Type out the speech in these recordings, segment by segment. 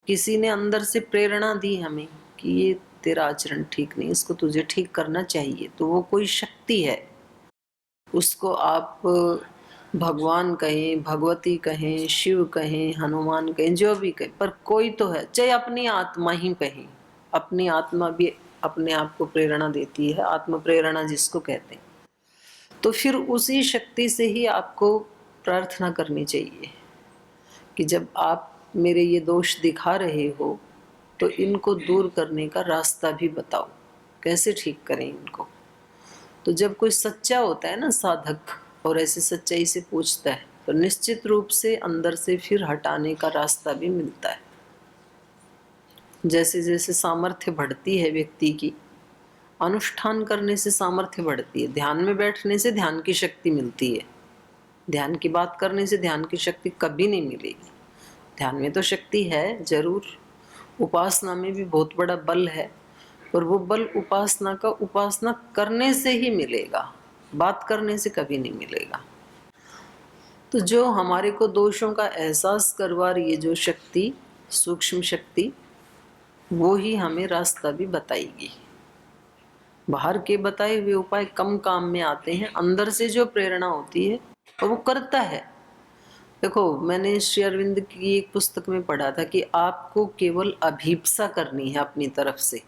किसी ने अंदर से प्रेरणा दी हमें कि ये तेरा आचरण ठीक नहीं, इसको तुझे ठीक करना चाहिए, तो वो कोई शक्ति है। उसको आप भगवान कहें, भगवती कहें, शिव कहें, हनुमान कहें, जो भी कहें, पर कोई तो है। चाहे अपनी आत्मा ही कहें, अपनी आत्मा भी अपने आप को प्रेरणा देती है, आत्म प्रेरणा जिसको कहते हैं। तो फिर उसी शक्ति से ही आपको प्रार्थना करनी चाहिए कि जब आप मेरे ये दोष दिखा रहे हो तो इनको दूर करने का रास्ता भी बताओ, कैसे ठीक करें इनको। तो जब कोई सच्चा होता है ना साधक, और ऐसे सच्चाई से पूछता है, तो निश्चित रूप से अंदर से फिर हटाने का रास्ता भी मिलता है। जैसे जैसे सामर्थ्य बढ़ती है व्यक्ति की, अनुष्ठान करने से सामर्थ्य बढ़ती है, ध्यान में बैठने से ध्यान की शक्ति मिलती है, ध्यान की बात करने से ध्यान की शक्ति कभी नहीं मिलेगी। ध्यान में तो शक्ति है जरूर, उपासना में भी बहुत बड़ा बल है, और वो बल उपासना का उपासना करने से ही मिलेगा, बात करने से कभी नहीं मिलेगा। तो जो हमारे को दोषों का एहसास करवा रही है जो शक्ति, सूक्ष्म शक्ति, वो ही हमें रास्ता भी बताएगी। बाहर के बताए हुए उपाय कम काम में आते हैं, अंदर से जो प्रेरणा होती है और वो करता है। देखो, मैंने श्री अरविंद की एक पुस्तक में पढ़ा था कि आपको केवल अभीप्सा करनी है अपनी तरफ से,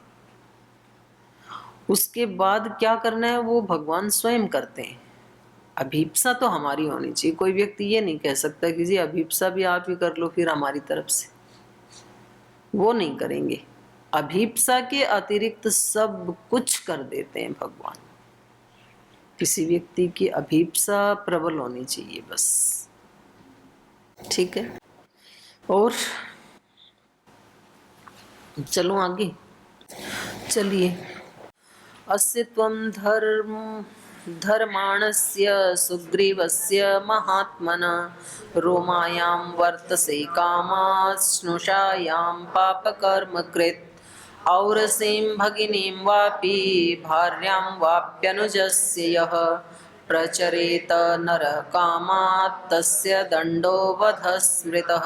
उसके बाद क्या करना है वो भगवान स्वयं करते हैं। अभीप्सा तो हमारी होनी चाहिए। कोई व्यक्ति ये नहीं कह सकता कि जी अभीप्सा भी आप ही कर लो फिर हमारी तरफ से, वो नहीं करेंगे। अभीप्सा के अतिरिक्त सब कुछ कर देते हैं भगवान। किसी व्यक्ति की अभीप्सा प्रबल होनी चाहिए बस, ठीक है। और चलो आगे चलिए। अस्य त्वं धर्माणस्य सुग्रीवस्य महात्मनः रोमायां वर्तसे कामात् स्नुषायां पापकर्मकृत् औरसीं भगिनीं वापि भार्यां वाप्यनुजस्य यः प्रचरेत नरकामात् तस्य दण्डो वधः स्मृतः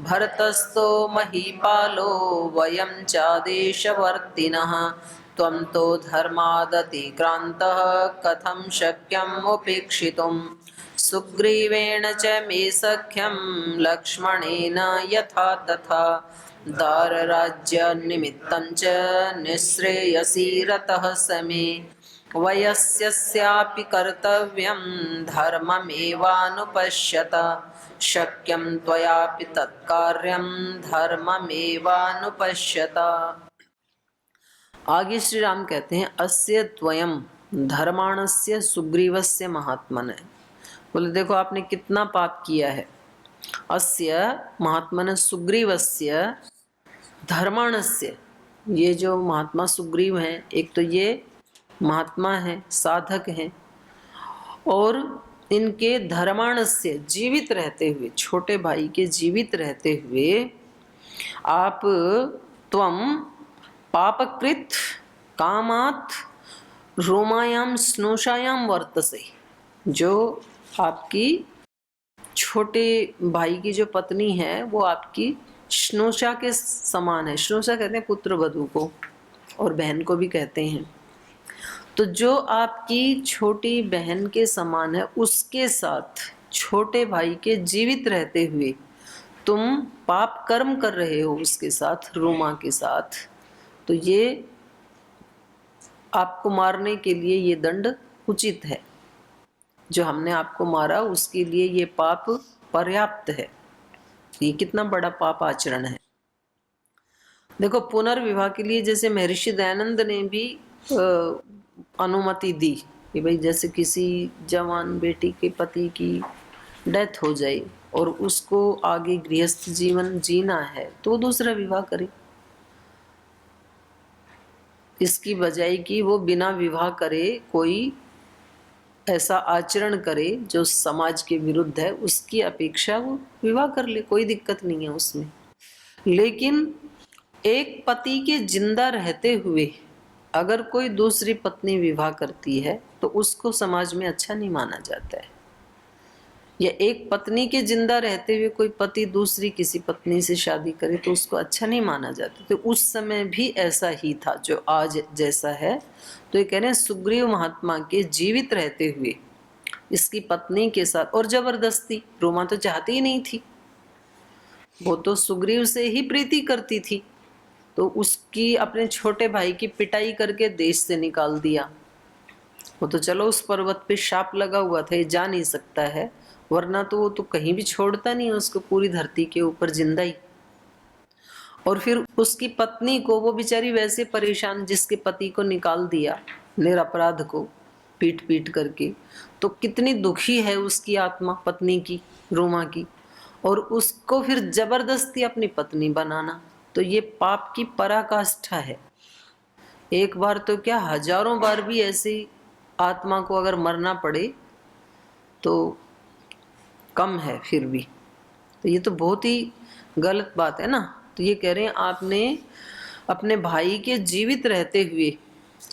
भरतस्तो महीपालो वयं चादेशवर्तिनः त्वं तो धर्मादतिक्रान्तः कथं शक्यम् उपेक्षितुं सुग्रीवेण च मे सख्यं लक्ष्मणेन यथा तथा दारराज्यनिमित्तं च निःश्रेयसी रतः स मे वयस्यस्यापि कर्तव्यं धर्ममेवानुपश्यत शक्यं त्वयापि तत्कार्यं धर्ममेवानुपश्यत। आगे श्री राम कहते हैं अस्य त्वयं धर्माणस्य सुग्रीवस्य महात्मने। बोले देखो आपने कितना पाप किया है। अस्य महात्मन सुग्रीवस्य धर्माणस्य, ये जो महात्मा सुग्रीव हैं, एक तो ये महात्मा है, साधक हैं, और इनके धर्माणस्य जीवित रहते हुए, छोटे भाई के जीवित रहते हुए आप त्वम पापकृत कामात् रोमायाम स्नुषायाम वर्तसे, जो आपकी छोटे भाई की जो पत्नी है वो आपकी स्नुषा के समान है। स्नुषा कहते हैं पुत्र वधू को, और बहन को भी कहते हैं। तो जो आपकी छोटी बहन के समान है, उसके साथ छोटे भाई के जीवित रहते हुए तुम पाप कर्म कर रहे हो उसके साथ, रोमा के साथ, तो ये आपको मारने के लिए ये दंड उचित है। जो हमने आपको मारा उसके लिए ये पाप पर्याप्त है। ये कितना बड़ा पाप आचरण है। देखो, पुनर्विवाह के लिए जैसे महर्षि दयानंद ने भी अनुमति दी कि भाई जैसे किसी जवान बेटी के पति की डेथ हो जाए और उसको आगे गृहस्थ जीवन जीना है तो वो दूसरा विवाह करे, इसकी बजाय कि वो बिना विवाह करे कोई ऐसा आचरण करे जो समाज के विरुद्ध है, उसकी अपेक्षा वो विवाह कर ले, कोई दिक्कत नहीं है उसमें। लेकिन एक पति के जिंदा रहते हुए अगर कोई दूसरी पत्नी विवाह करती है तो उसको समाज में अच्छा नहीं माना जाता है। या एक पत्नी के जिंदा रहते हुए कोई पति दूसरी किसी पत्नी से शादी करे तो उसको अच्छा नहीं माना जाता। तो उस समय भी ऐसा ही था जो आज जैसा है। तो ये कह रहे हैं सुग्रीव महात्मा के जीवित रहते हुए इसकी पत्नी के साथ, और जबरदस्ती, रोमा तो चाहती ही नहीं थी, वो तो सुग्रीव से ही प्रीति करती थी, तो उसकी अपने छोटे भाई की पिटाई करके देश से निकाल दिया। वो तो चलो उस पर्वत पे शाप लगा हुआ था, ये जा नहीं सकता है, वरना तो वो तो कहीं भी छोड़ता नहीं उसको, पूरी धरती के ऊपर जिंदा ही। और फिर उसकी पत्नी को, वो बेचारी वैसे परेशान, जिसके पति को निकाल दिया निरपराध को पीट पीट करके, तो कितनी दुखी है उसकी आत्मा पत्नी की, रोमा की, और उसको फिर जबरदस्ती अपनी पत्नी बनाना, तो ये पाप की पराकाष्ठा है। एक बार तो क्या, हजारों बार भी ऐसी आत्मा को अगर मरना पड़े तो कम है फिर भी। तो ये तो बहुत ही गलत बात है ना। तो ये कह रहे हैं आपने अपने भाई के जीवित रहते हुए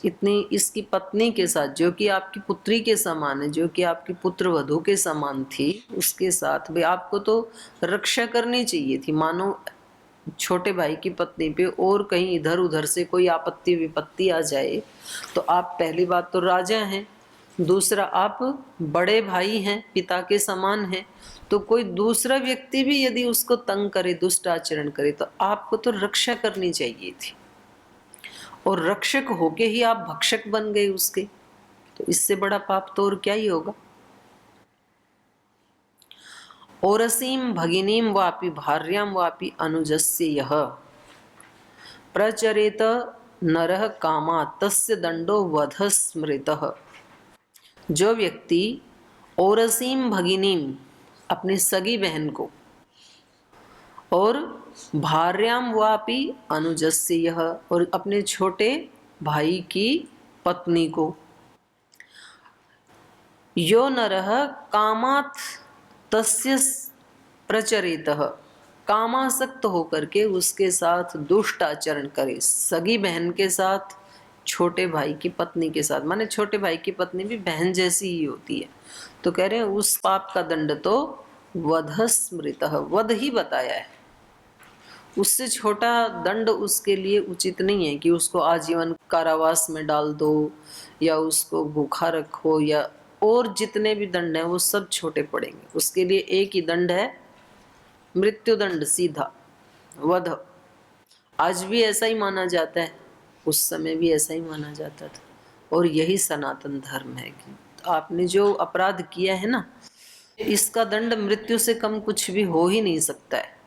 इतनी इसकी पत्नी के साथ, जो कि आपकी पुत्री के समान है, जो कि आपकी पुत्र वधू के समान थी, उसके साथ भी आपको तो रक्षा करनी चाहिए थी। मानो छोटे भाई की पत्नी पे और कहीं इधर उधर से कोई आपत्ति विपत्ति आ जाए तो आप, पहली बात तो राजा हैं, दूसरा आप बड़े भाई हैं, पिता के समान हैं, तो कोई दूसरा व्यक्ति भी यदि उसको तंग करे, दुष्ट आचरण करे, तो आपको तो रक्षा करनी चाहिए थी, और रक्षक होके ही आप भक्षक बन गए उसके, तो इससे बड़ा पाप तो और क्या ही होगा। ओरसीम भगिनीम वापि भार्याम वापि अनुजस्य यह प्रचरेत नरः कामात् तस्य दंडो वध स्मृतः। जो व्यक्ति ओरसीम भगिनीम, अपनी सगी बहन को, और भार्याम वापि अनुजस्य यह, और अपने छोटे भाई की पत्नी को, यो नरः कामात् तस्य प्रचरितः, कामासक्त होकर के उसके साथ दुष्ट आचरण करे, सगी बहन के साथ, छोटे भाई की पत्नी के साथ, माने छोटे भाई की पत्नी भी बहन जैसी ही होती है, तो कह रहे हैं उस पाप का दंड तो वध स्मृतः, वध ही बताया है। उससे छोटा दंड उसके लिए उचित नहीं है कि उसको आजीवन कारावास में डाल दो, या उसको भूखा रखो, या और जितने भी दंड हैं वो सब छोटे पड़ेंगे। उसके लिए एक ही दंड है, मृत्यु दंड, सीधा वध। आज भी ऐसा ही माना जाता है, उस समय भी ऐसा ही माना जाता था, और यही सनातन धर्म है कि आपने जो अपराध किया है ना, इसका दंड मृत्यु से कम कुछ भी हो ही नहीं सकता है।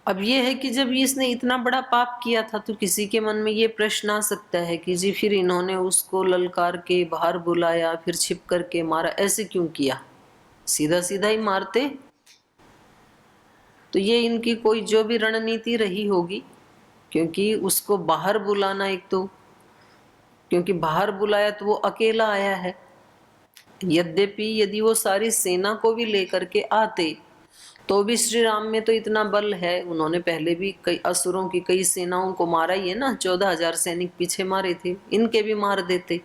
अब ये है कि जब इसने इतना बड़ा पाप किया था तो किसी के मन में ये प्रश्न आ सकता है कि जी फिर इन्होंने उसको ललकार के बाहर बुलाया, फिर छिप करके मारा, ऐसे क्यों किया, सीधा सीधा ही मारते। तो ये इनकी कोई जो भी रणनीति रही होगी, क्योंकि उसको बाहर बुलाना, एक तो क्योंकि बाहर बुलाया तो वो अकेला आया है, यद्यपि यदि वो सारी सेना को भी लेकर के आते तो भी श्री राम में तो इतना बल है, उन्होंने पहले भी कई असुरों की कई सेनाओं को मारा ही है ना, 14,000 सैनिक पीछे मारे थे, इनके भी मार देते।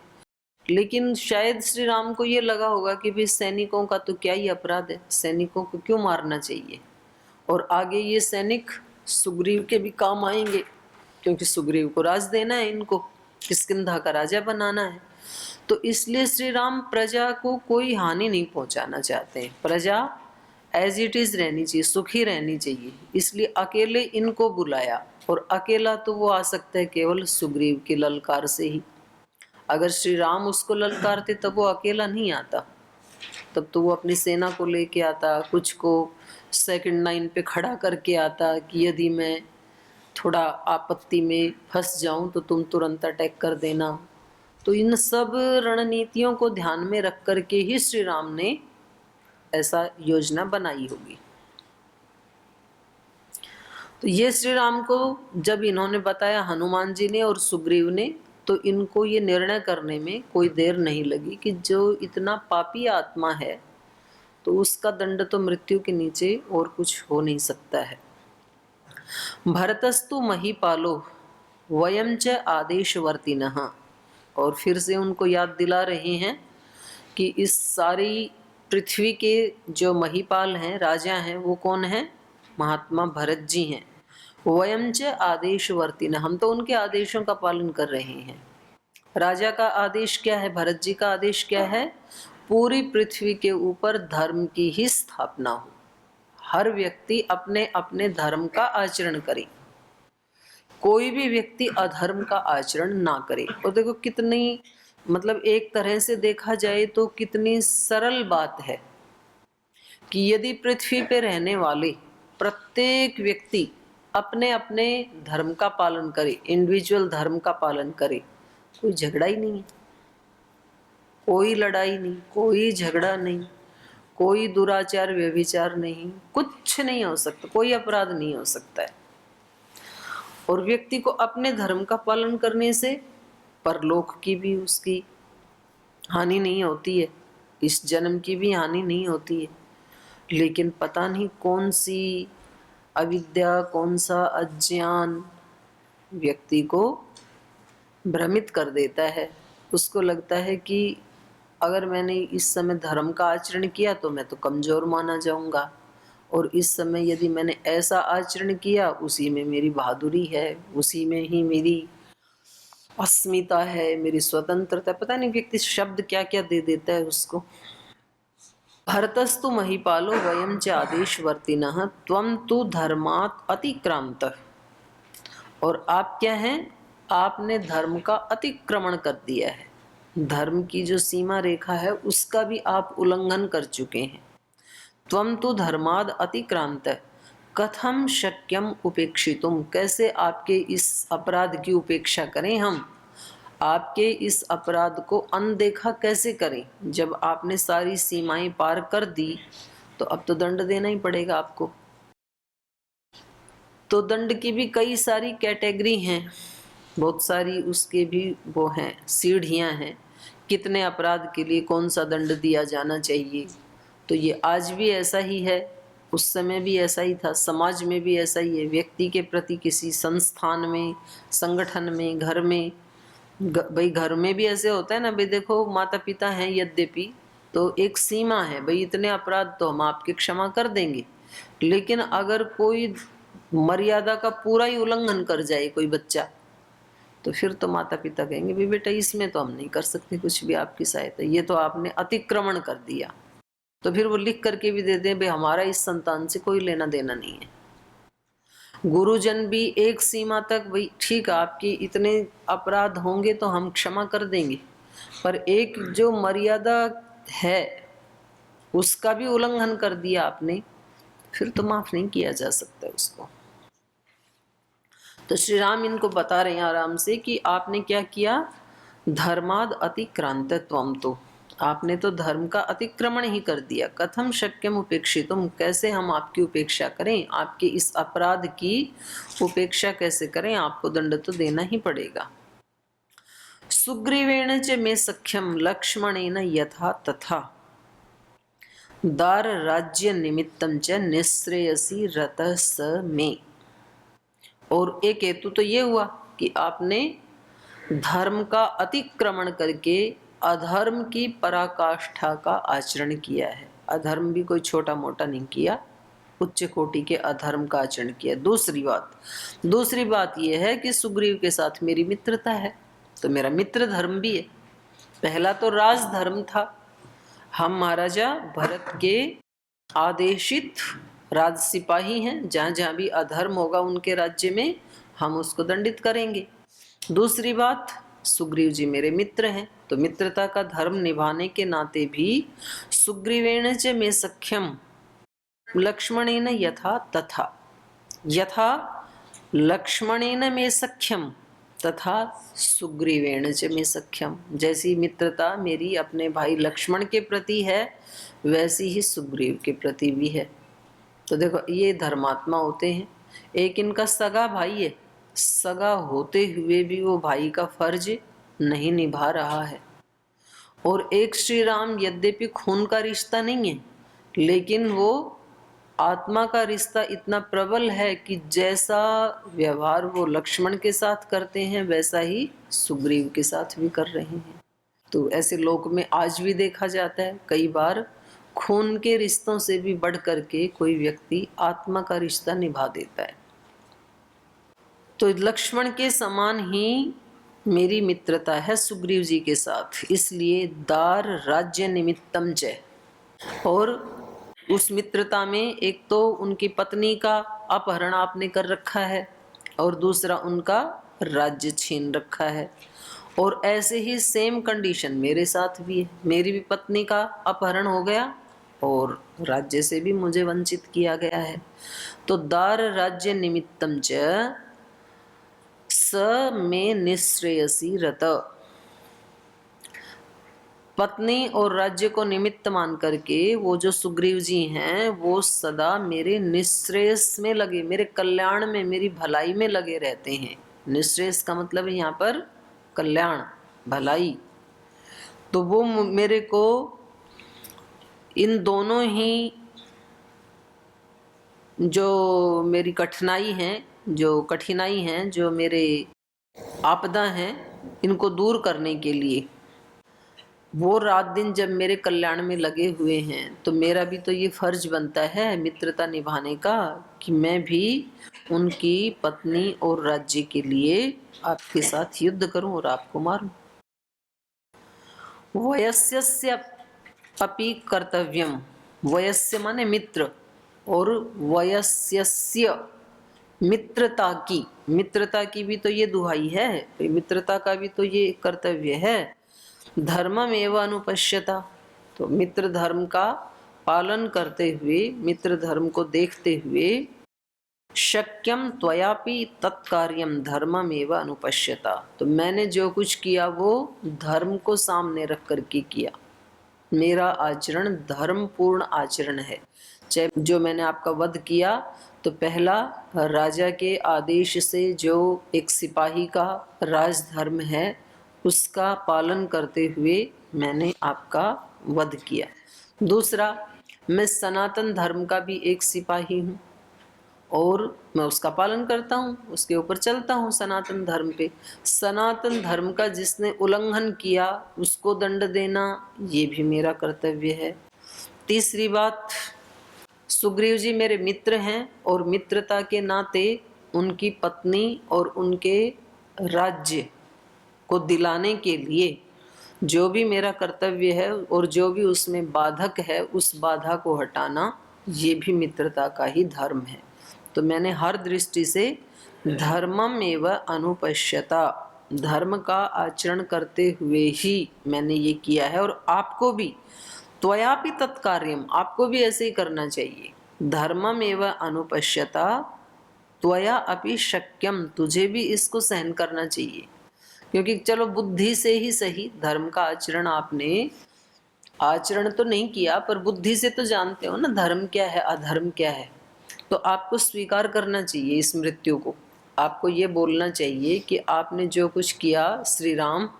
लेकिन शायद श्री राम को ये लगा होगा कि भी सैनिकों का तो क्या ही अपराध है, सैनिकों को क्यों मारना चाहिए, और आगे ये सैनिक सुग्रीव के भी काम आएंगे, क्योंकि सुग्रीव को राज देना है, इनको किष्किंधा का राजा बनाना है। तो इसलिए श्री राम प्रजा को कोई हानि नहीं पहुंचाना चाहते हैं, प्रजा एज इट इज रहनी चाहिए, सुखी रहनी चाहिए, इसलिए अकेले इनको बुलाया, और अकेला तो वो आ सकता है केवल सुग्रीव की ललकार से ही। अगर श्री राम उसको ललकारते तब वो अकेला नहीं आता, तब तो वो अपनी सेना को लेके आता, कुछ को सेकंड लाइन पे खड़ा करके आता कि यदि मैं थोड़ा आपत्ति में फंस जाऊं तो तुम तुरंत अटैक कर देना। तो इन सब रणनीतियों को ध्यान में रख करके ही श्री राम ने ऐसा योजना बनाई होगी। तो ये श्री राम को जब इन्होंने बताया, हनुमान जी ने और सुग्रीव ने, तो इनको ये निर्णय करने में कोई देर नहीं लगी कि जो इतना पापी आत्मा है तो उसका दंड तो मृत्यु के नीचे और कुछ हो नहीं सकता है। भरतस्तु महीपालो वयं च आदेशवर्तिनः, और फिर से उनको याद दिला रहे हैं कि इस सारी पृथ्वी के जो महिपाल हैं, राजा हैं, वो कौन है? महात्मा भरत जी हैं। वयम च आदेशवर्तिन, हम तो उनके आदेशों का पालन कर रहे हैं। राजा का आदेश क्या है? भरत जी का आदेश क्या है? पूरी पृथ्वी के ऊपर धर्म की ही स्थापना हो, हर व्यक्ति अपने अपने धर्म का आचरण करे, कोई भी व्यक्ति अधर्म का आचरण ना करे। और देखो कितनी, मतलब एक तरह से देखा जाए तो कितनी सरल बात है कि यदि पृथ्वी पे रहने वाले प्रत्येक व्यक्ति अपने अपने धर्म का पालन करे, इंडिविजुअल धर्म का पालन करे, कोई झगड़ा ही नहीं है, कोई लड़ाई नहीं, कोई झगड़ा नहीं, कोई दुराचार व्यभिचार नहीं, कुछ नहीं हो सकता, कोई अपराध नहीं हो सकता है। और व्यक्ति को अपने धर्म का पालन करने से परलोक की भी उसकी हानि नहीं होती है, इस जन्म की भी हानि नहीं होती है। लेकिन पता नहीं कौन सी अविद्या, कौन सा अज्ञान व्यक्ति को भ्रमित कर देता है। उसको लगता है कि अगर मैंने इस समय धर्म का आचरण किया तो मैं तो कमजोर माना जाऊंगा, और इस समय यदि मैंने ऐसा आचरण किया उसी में मेरी बहादुरी है, उसी में ही मेरी अस्मिता है, मेरी स्वतंत्रता। पता नहीं व्यक्ति शब्द क्या क्या दे देता है उसको। भरतस्तु महीपालो वयम च आदेशवर्तिनः त्वं तु धर्मात् अतिक्रांतः। और आप क्या हैं? आपने धर्म का अतिक्रमण कर दिया है, धर्म की जो सीमा रेखा है उसका भी आप उल्लंघन कर चुके हैं। त्वं तु धर्माद अतिक्रांतः कथम शक्यम उपेक्षितुम, कैसे आपके इस अपराध की उपेक्षा करें हम, आपके इस अपराध को अनदेखा कैसे करें? जब आपने सारी सीमाएं पार कर दी तो अब तो दंड देना ही पड़ेगा आपको। तो दंड की भी कई सारी कैटेगरी हैं, बहुत सारी उसके भी वो हैं, सीढ़ियां हैं, कितने अपराध के लिए कौन सा दंड दिया जाना चाहिए। तो ये आज भी ऐसा ही है, उस समय भी ऐसा ही था, समाज में भी ऐसा ही है। व्यक्ति के प्रति किसी संस्थान में, संगठन में, घर में, भाई घर में भी ऐसे होता है ना, भाई देखो माता पिता हैं यद्यपि, तो एक सीमा है, भाई इतने अपराध तो हम आपके क्षमा कर देंगे। लेकिन अगर कोई मर्यादा का पूरा ही उल्लंघन कर जाए कोई बच्चा, तो फिर तो माता पिता कहेंगे भाई बेटा इसमें तो हम नहीं कर सकते कुछ भी आपकी सहायता, ये तो आपने अतिक्रमण कर दिया। तो फिर वो लिख करके भी दे दें भाई हमारा इस संतान से कोई लेना देना नहीं है। गुरुजन भी एक सीमा तक, भाई ठीक है आपके इतने अपराध होंगे तो हम क्षमा कर देंगे, पर एक जो मर्यादा है उसका भी उल्लंघन कर दिया आपने, फिर तो माफ नहीं किया जा सकता उसको। तो श्री राम इनको बता रहे हैं आराम से कि आपने क्या किया, धर्माद अतिक्रांत त्वम, तो आपने तो धर्म का अतिक्रमण ही कर दिया। कथम शक्यम उपेक्षितुम, कैसे हम आपकी उपेक्षा करें, आपके इस अपराध की उपेक्षा कैसे करें, आपको दंड तो देना ही पड़ेगा। सुग्रीवेण च मे सख्यम लक्ष्मणेन यथा तथा दार राज्य निमित्तम च निःश्रेयसी रतः स मे। और एक हेतु तो ये हुआ कि आपने धर्म का अतिक्रमण करके अधर्म की पराकाष्ठा का आचरण किया है। अधर्म भी कोई छोटा मोटा नहीं किया, उच्च कोटि के अधर्म का आचरण किया। दूसरी बात यह है कि सुग्रीव के साथ मेरी मित्रता है, तो मेरा मित्र धर्म भी है। पहला तो राज धर्म था, हम महाराजा भरत के आदेशित राज सिपाही हैं, जहाँ जहाँ भी अधर्म होगा उनके राज्य में हम उसको दंडित करेंगे। दूसरी बात, सुग्रीव जी मेरे मित्र हैं, तो मित्रता का धर्म निभाने के नाते भी सुग्रीवेण च मे सख्यम लक्ष्मणेन यथा तथा, यथा लक्ष्मणेन मे सख्यम तथा सुग्रीवेण च मे सख्यम, जैसी मित्रता मेरी अपने भाई लक्ष्मण के प्रति है वैसी ही सुग्रीव के प्रति भी है। तो देखो ये धर्मात्मा होते हैं। एक इनका सगा भाई है, सगा होते हुए भी वो भाई का फर्ज नहीं निभा रहा है। और एक श्री राम यद्यपि खून का रिश्ता नहीं है, लेकिन वो आत्मा का रिश्ता इतना प्रबल है कि जैसा व्यवहार वो लक्ष्मण के साथ करते हैं वैसा ही सुग्रीव के साथ भी कर रहे हैं। तो ऐसे लोक में आज भी देखा जाता है, कई बार खून के रिश्तों से भी बढ़ करके कोई व्यक्ति आत्मा का रिश्ता निभा देता है। तो लक्ष्मण के समान ही मेरी मित्रता है सुग्रीव जी के साथ, इसलिए दार राज्य निमित्तम च। और उस मित्रता में एक तो उनकी पत्नी का अपहरण आपने कर रखा है और दूसरा उनका राज्य छीन रखा है। और ऐसे ही सेम कंडीशन मेरे साथ भी है, मेरी भी पत्नी का अपहरण हो गया और राज्य से भी मुझे वंचित किया गया है। तो दार राज्य निमित्तम च स में निःश्रेयसी रत। पत्नी और राज्य को निमित्त मान करके वो जो सुग्रीव जी हैं वो सदा मेरे निःश्रेयस में लगे, मेरे कल्याण में, मेरी भलाई में लगे रहते हैं। निःश्रेयस का मतलब है यहाँ पर कल्याण, भलाई। तो वो मेरे को इन दोनों ही जो मेरी कठिनाई हैं, जो मेरे आपदा हैं, इनको दूर करने के लिए वो रात दिन जब मेरे कल्याण में लगे हुए हैं, तो मेरा भी तो ये फर्ज बनता है मित्रता निभाने का कि मैं भी उनकी पत्नी और राज्य के लिए आपके साथ युद्ध करूं और आपको मारूं। वयस्यस्य अपि कर्तव्यम। वयस्य माने मित्र, और वयस्यस्य मित्रता की भी तो ये दुहाई है, मित्रता का भी तो ये कर्तव्य है। धर्मम एवं अनुपश्यता, तो मित्र धर्म का पालन करते हुए, मित्र धर्म को देखते हुए, शक्यम त्वयापि तत्कार्यम धर्मम एवं अनुपश्यता, तो मैंने जो कुछ किया वो धर्म को सामने रख करके किया। मेरा आचरण धर्मपूर्ण आचरण है। चाहे जो मैंने आपका वध किया, तो पहला राजा के आदेश से जो एक सिपाही का राजधर्म है उसका पालन करते हुए मैंने आपका वध किया। दूसरा, मैं सनातन धर्म का भी एक सिपाही हूँ और मैं उसका पालन करता हूँ, उसके ऊपर चलता हूँ सनातन धर्म पे। सनातन धर्म का जिसने उल्लंघन किया उसको दंड देना ये भी मेरा कर्तव्य है। तीसरी बात, सुग्रीव जी मेरे मित्र हैं और मित्रता के नाते उनकी पत्नी और उनके राज्य को दिलाने के लिए जो भी मेरा कर्तव्य है और जो भी उसमें बाधक है उस बाधा को हटाना ये भी मित्रता का ही धर्म है। तो मैंने हर दृष्टि से धर्मम एवं अनुपश्यता, धर्म का आचरण करते हुए ही मैंने ये किया है। और आपको भी त्वयापि तत्कार्यम, आपको भी ऐसे ही करना चाहिए। धर्मम एवं अनुपश्यता त्वया अपि शक्यम, तुझे भी इसको सहन करना चाहिए। क्योंकि चलो बुद्धि से ही सही, धर्म का आचरण आपने आचरण तो नहीं किया पर बुद्धि से तो जानते हो ना धर्म क्या है अधर्म क्या है। तो आपको स्वीकार करना चाहिए इस मृत्यु को। आपको ये बोलना चाहिए कि आपने जो कुछ किया श्री राम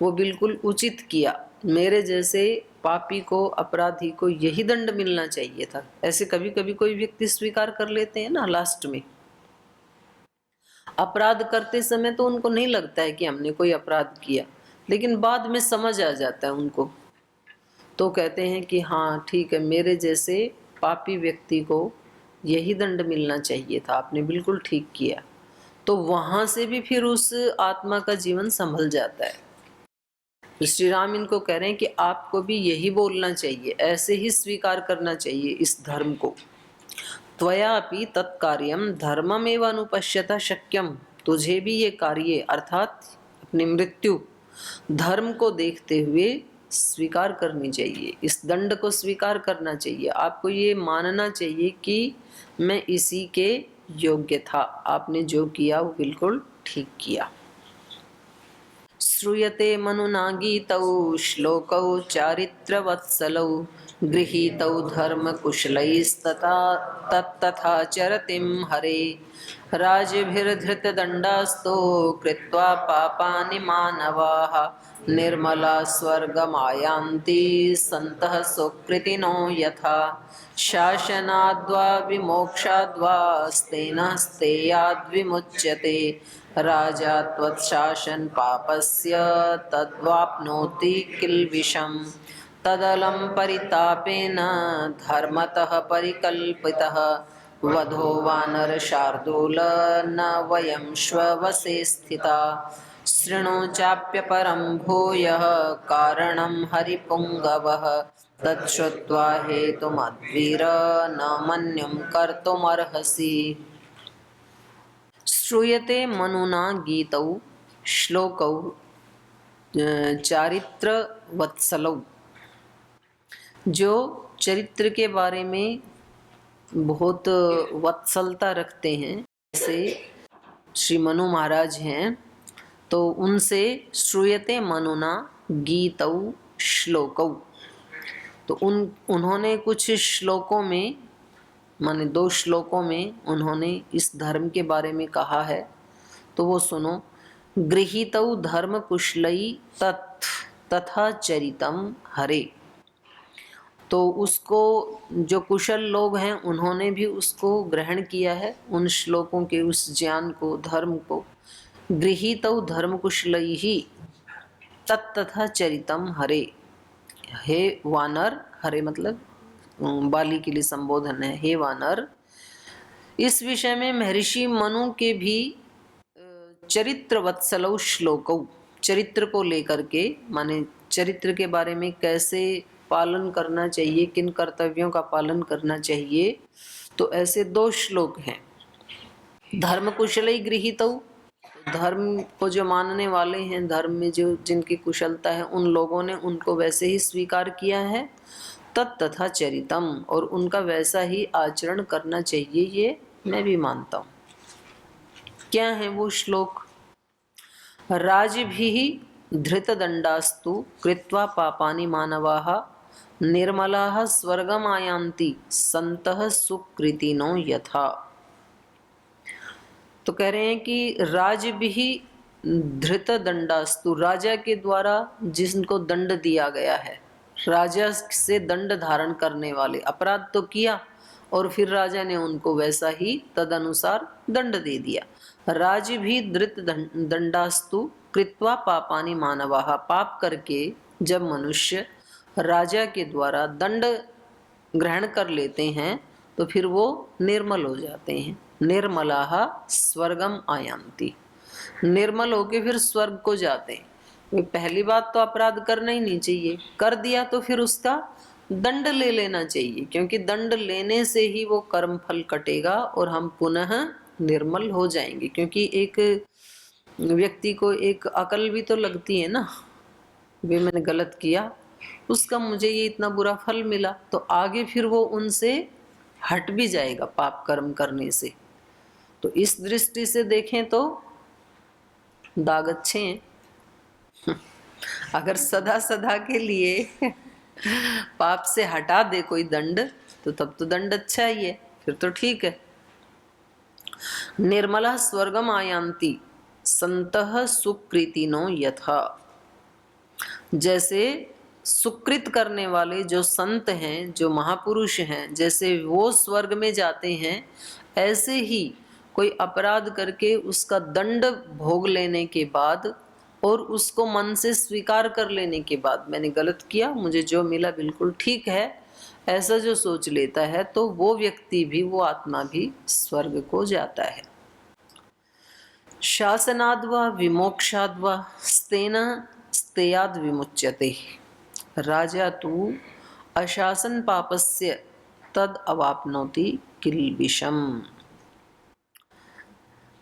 वो बिल्कुल उचित किया, मेरे जैसे पापी को, अपराधी को यही दंड मिलना चाहिए था। ऐसे कभी कभी कोई व्यक्ति स्वीकार कर लेते हैं ना, लास्ट में अपराध करते समय तो उनको नहीं लगता है कि हमने कोई अपराध किया, लेकिन बाद में समझ आ जाता है उनको, तो कहते हैं कि हाँ ठीक है, मेरे जैसे पापी व्यक्ति को यही दंड मिलना चाहिए था, आपने बिल्कुल ठीक किया। तो वहां से भी फिर उस आत्मा का जीवन संभल जाता है। श्री राम इनको कह रहे हैं कि आपको भी यही बोलना चाहिए, ऐसे ही स्वीकार करना चाहिए इस धर्म को। त्वया अपि तत्कार्यम धर्ममेव अनुपश्यता शक्यम, तुझे भी ये कार्य अर्थात अपनी मृत्यु धर्म को देखते हुए स्वीकार करनी चाहिए, इस दंड को स्वीकार करना चाहिए। आपको ये मानना चाहिए कि मैं इसी के योग्य था, आपने जो किया वो बिल्कुल ठीक किया। श्रूयते मनुना गीतौ श्लोकौ चारित्रवत्सलौ गृहीतौ धर्मकुशलैस्तथा तत्तथा चरतिं हरे राजभिर्धृतदण्डास्तो कृत्वा पापानि मानवाः निर्मला स्वर्गमायान्ति सन्तः सुकृतिनो यथा शासनाद्वा विमोक्षाद्वा स्तेन स्तेयाद्विमुच्यते राजा त्वत्शासन पापस्य तद्वाप्नोति किल्बिषम् तदलं परितापेन धर्मतः परिकल्पितः वधो वानरशार्दूल न वयं श्ववसे स्थिता शृणु चाप्यपरं भूयः कारणं हरिपुङ्गवः तच्छ्रुत्वा हेतुमद्वीर न मन्युं कर्तुमर्हसि। श्रूयते मनुना गीतौ श्लोकौ चारित्र वत्सलौ। जो चरित्र के बारे में बहुत वत्सलता रखते हैं, जैसे श्री मनु महाराज हैं, तो उनसे श्रूयते मनुना गीतौ श्लोकौ, तो उन्होंने कुछ श्लोकों में, माने 2 श्लोकों में उन्होंने इस धर्म के बारे में कहा है, तो वो सुनो। गृहीतौ धर्म कुशलै तथा चरितम हरे। तो उसको जो कुशल लोग हैं उन्होंने भी उसको ग्रहण किया है, उन श्लोकों के उस ज्ञान को, धर्म को। गृहीतौ धर्म कुशलैहि तथा चरितम हरे। हे वानर, हरे मतलब बाली के लिए संबोधन है, हे वानर। इस विषय में महर्षि मनु के भी चरित्र वत्सलौ श्लोकौ, चरित्र को लेकर के, माने चरित्र के बारे में कैसे पालन करना चाहिए, किन कर्तव्यों का पालन करना चाहिए, तो ऐसे 2 श्लोक हैं। धर्म कुशलै गृहीतौ, धर्म को जो मानने वाले हैं, धर्म में जो जिनकी कुशलता है, उन लोगों ने उनको वैसे ही स्वीकार किया है। तथा चरितम, और उनका वैसा ही आचरण करना चाहिए, ये मैं भी मानता हूँ। क्या है वो श्लोक? राजभिः धृतदण्डास्तु कृत्वा पापानि मानवाः निर्मलाः स्वर्गमायान्ति सन्तः सुकृतिनो यथा। तो कह रहे हैं कि राजभिः धृतदण्डास्तु, राजा के द्वारा जिनको दंड दिया गया है, राजा से दंड धारण करने वाले, अपराध तो किया और फिर राजा ने उनको वैसा ही तदनुसार दंड दे दिया। राज भी धृत दंडास्तु कृत्वा पापानि मानवाः, पाप करके जब मनुष्य राजा के द्वारा दंड ग्रहण कर लेते हैं तो फिर वो निर्मल हो जाते हैं। निर्मलाः स्वर्गम आयान्ति, निर्मल होके फिर स्वर्ग को जाते हैं। पहली बात तो अपराध करना ही नहीं चाहिए, कर दिया तो फिर उसका दंड ले लेना चाहिए, क्योंकि दंड लेने से ही वो कर्म फल कटेगा और हम पुनः निर्मल हो जाएंगे। क्योंकि एक व्यक्ति को एक अकल भी तो लगती है ना, वे मैंने गलत किया, उसका मुझे ये इतना बुरा फल मिला, तो आगे फिर वो उनसे हट भी जाएगा पाप कर्म करने से। तो इस दृष्टि से देखें तो दाग अच्छे हैं। अगर सदा सदा के लिए पाप से हटा दे कोई दंड, तो तब तो दंड अच्छा ही है, फिर तो ठीक है। निर्मला स्वर्गम आयान्ति संतः सुकृतिनो यथा, जैसे सुकृत करने वाले जो संत हैं, जो महापुरुष हैं, जैसे वो स्वर्ग में जाते हैं, ऐसे ही कोई अपराध करके उसका दंड भोग लेने के बाद और उसको मन से स्वीकार कर लेने के बाद, मैंने गलत किया, मुझे जो मिला बिल्कुल ठीक है, ऐसा जो सोच लेता है, तो वो व्यक्ति भी, वो आत्मा भी स्वर्ग को जाता है। शासनाद्वा विमोक्षाद्वा स्तेन स्तेयाद विमुच्यते, राजा तु अशासन पापस्य तद अवाप्नोति किल्बिषम।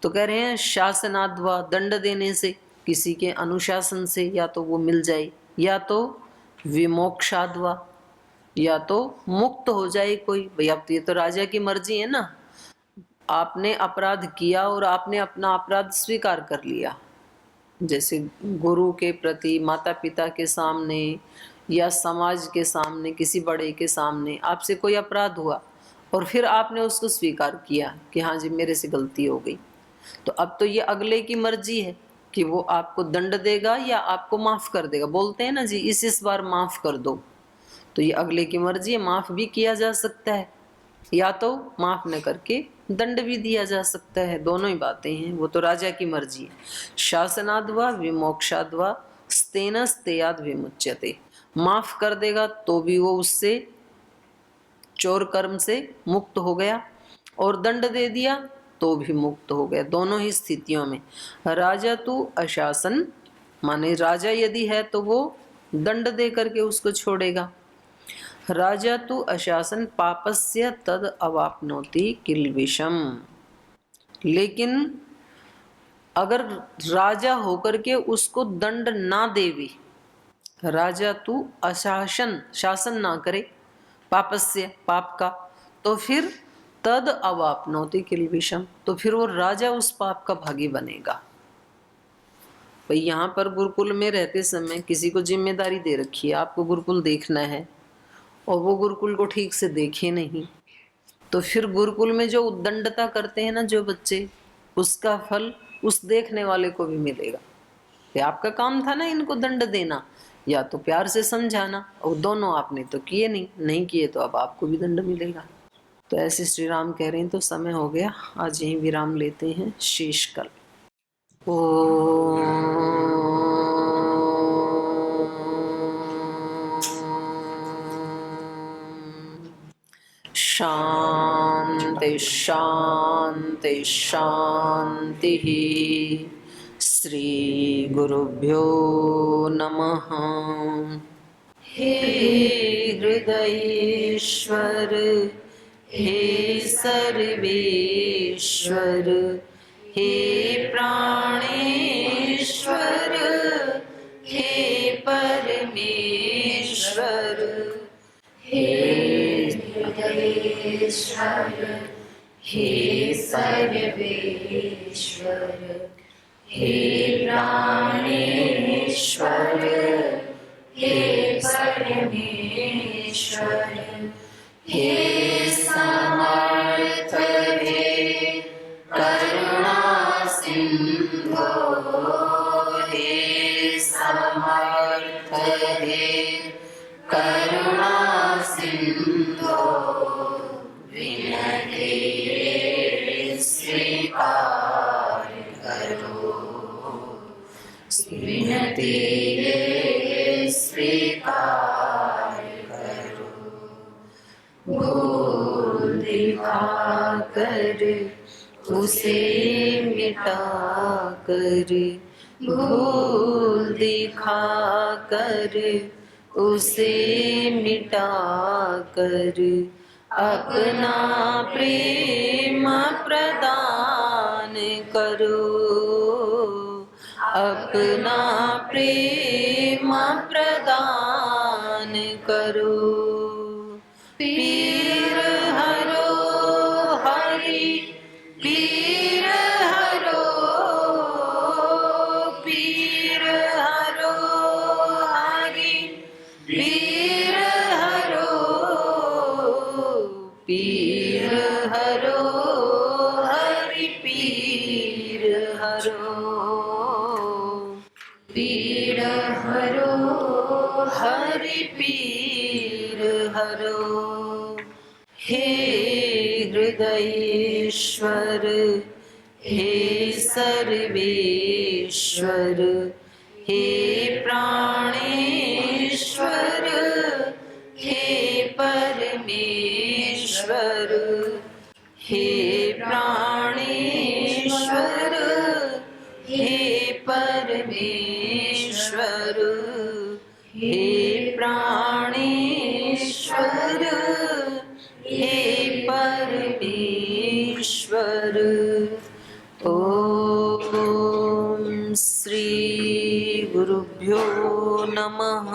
तो कह रहे हैं शासनाद्वा, दंड देने से, किसी के अनुशासन से या तो वो मिल जाए, या तो विमोक्षाद्वा, या तो मुक्त हो जाए कोई। भाई अब ये तो राजा की मर्जी है ना, आपने अपराध किया और आपने अपना अपराध स्वीकार कर लिया, जैसे गुरु के प्रति, माता पिता के सामने या समाज के सामने, किसी बड़े के सामने आपसे कोई अपराध हुआ और फिर आपने उसको स्वीकार किया कि हाँ जी मेरे से गलती हो गई, तो अब तो ये अगले की मर्जी है कि वो आपको दंड देगा या आपको माफ कर देगा। बोलते हैं ना जी इस बार माफ कर दो, तो ये अगले की मर्जी है, माफ भी किया जा सकता है या तो माफ न करके दंड भी दिया जा सकता है, दोनों ही बातें हैं, वो तो राजा की मर्जी है। शासनाद्वा विमोक्षाद्वा स्तेन स्तेयाद विमुच्यते, माफ कर देगा तो भी वो उससे चोर कर्म से मुक्त हो गया, और दंड दे दिया तो भी मुक्त हो गया। दोनों ही स्थितियों में राजा तू अशासन, माने राजा यदि है तो वो दंड दे करके उसको छोड़ेगा। राजा तू अशासन पापस्य तद अवाप्नोति किल्बिषम, लेकिन अगर राजा होकर के उसको दंड ना देवी, राजा तू अशासन शासन ना करे पापस्य पाप का, तो फिर तद अवाप्नोति किल्बिषम, तो फिर वो राजा उस पाप का भागी बनेगा। भाई यहाँ पर गुरुकुल में रहते समय किसी को जिम्मेदारी दे रखी है, आपको गुरुकुल देखना है, और वो गुरुकुल को ठीक से देखे नहीं, तो फिर गुरुकुल में जो उद्दंडता करते हैं ना जो बच्चे, उसका फल उस देखने वाले को भी मिलेगा। ये आपका काम था ना इनको दंड देना, या तो प्यार से समझाना, और दोनों आपने तो किए नहीं किए, तो अब आपको भी दंड मिलेगा। तो ऐसे श्री राम कह रहे हैं। तो समय हो गया, आज यहीं विराम लेते हैं, शेष कल। शांति शांति शांति। श्री गुरुभ्यो नमः। हे हृदयेश्वर, हे सर्वेश्वर, हे प्राणेश्वर, हे परमेश्वर, हे हृदयेश्वर, हे सर्वेश्वर, हे प्राणेश्वर, हे परमेश्वर, हे समर्थ, हे करुणा सिंधु, हे समर्थ, हे करुणा सिंधु, विनती स्वीकार करो, विनती स्वीकार करो। भूल दिखा कर उसे मिटा कर, भूल दिखा कर उसे मिटा कर, अपना प्रेम प्रदान करो, अपना प्रेम प्रदान करो। पीर हरो हरि, पीर हरो, पीर हरो हरि, पीर हरो, पीर हरो हरि, पीर हरो, पीर हरो हरि, पीर हरो। हे हृदयेश्वर, हे सर्वेश्वर, हे प्राणेश्वर, हे परमेश्वर, हे प्राणेश्वर, हे परमेश्वर, हे प्राणेश्वर, हे परमेश्वर। ओम श्री गुरुभ्यो नमः।